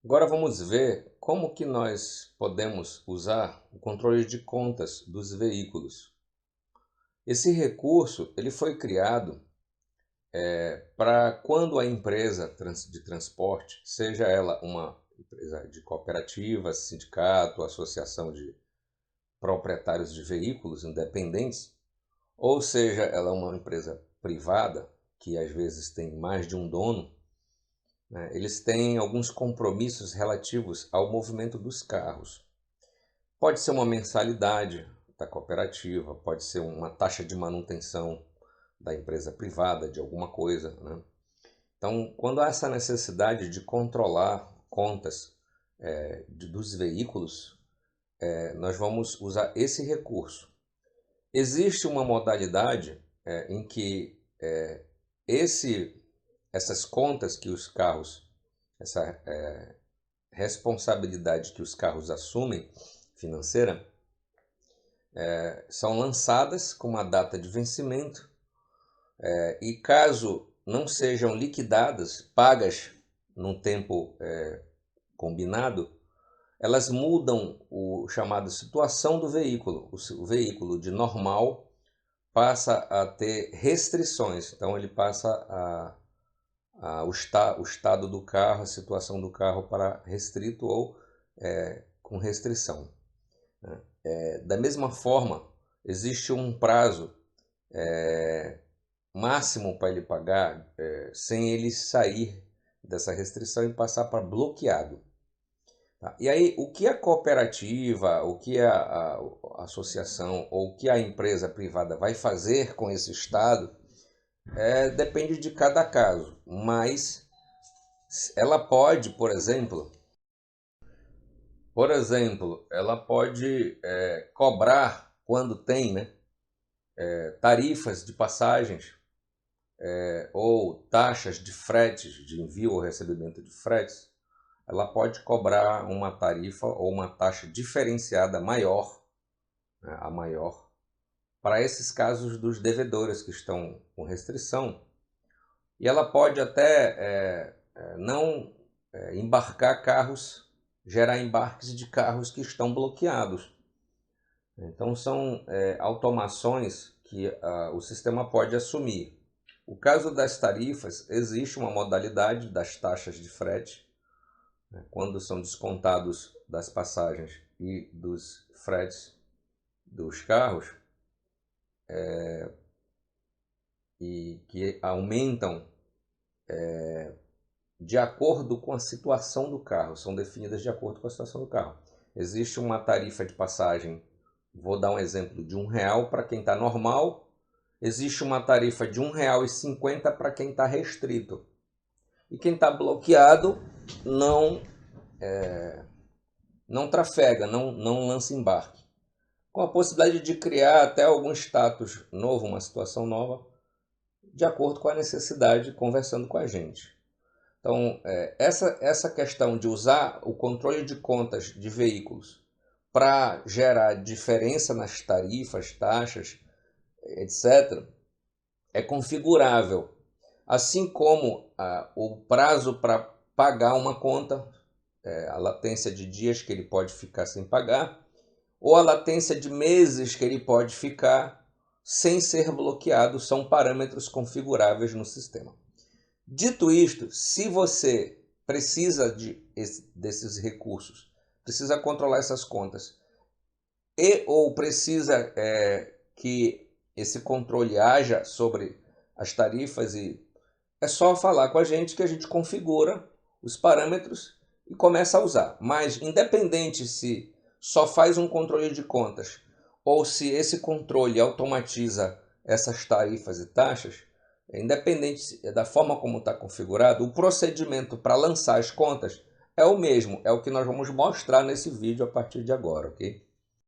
Agora vamos ver como que nós podemos usar o controle de contas dos veículos. Esse recurso ele foi criado para quando a empresa de transporte, seja ela uma empresa de cooperativa, sindicato, associação de proprietários de veículos independentes, ou seja ela uma empresa privada, que às vezes tem mais de um dono, né, eles têm alguns compromissos relativos ao movimento dos carros. Pode ser uma mensalidade da cooperativa, pode ser uma taxa de manutenção da empresa privada de alguma coisa, né? Então, quando há essa necessidade de controlar contas dos veículos, nós vamos usar esse recurso. Existe uma modalidade em que essas contas que os carros, essa responsabilidade que os carros assumem financeira, são lançadas com uma data de vencimento e caso não sejam liquidadas, pagas num tempo combinado, elas mudam o chamado situação do veículo. O veículo de normal passa a ter restrições, então ele passa o estado do carro, a situação do carro para restrito ou com restrição. Da mesma forma, existe um prazo máximo para ele pagar sem ele sair dessa restrição e passar para bloqueado. Tá? E aí, o que a cooperativa, o que a associação ou o que a empresa privada vai fazer com esse estado depende de cada caso, mas ela pode, ela pode cobrar quando tem, né, tarifas de passagens ou taxas de fretes, de envio ou recebimento de fretes. Ela pode cobrar uma tarifa ou uma taxa diferenciada maior, né, a maior, para esses casos dos devedores que estão com restrição. E ela pode até não embarcar carros, gerar embarques de carros que estão bloqueados. Então são automações que o sistema pode assumir. O caso das tarifas, existe uma modalidade das taxas de frete, né, quando são descontados das passagens e dos fretes dos carros, e que aumentam de acordo com a situação do carro, são definidas de acordo com a situação do carro. Existe uma tarifa de passagem, vou dar um exemplo de R$ 1 para quem está normal, existe uma tarifa de R$ 1,50 para quem está restrito. E quem está bloqueado não trafega, não lança embarque. Com a possibilidade de criar até algum status novo, uma situação nova, de acordo com a necessidade, conversando com a gente. Então, essa questão de usar o controle de contas de veículos para gerar diferença nas tarifas, taxas, etc., é configurável. Assim como o prazo para pagar uma conta, a latência de dias que ele pode ficar sem pagar, ou a latência de meses que ele pode ficar sem ser bloqueado, são parâmetros configuráveis no sistema. Dito isto, se você precisa desses recursos, precisa controlar essas contas, ou precisa que esse controle haja sobre as tarifas, é só falar com a gente que a gente configura os parâmetros e começa a usar. Mas independente se só faz um controle de contas ou se esse controle automatiza essas tarifas e taxas, independente da forma como está configurado, o procedimento para lançar as contas é o mesmo, é o que nós vamos mostrar nesse vídeo a partir de agora, ok?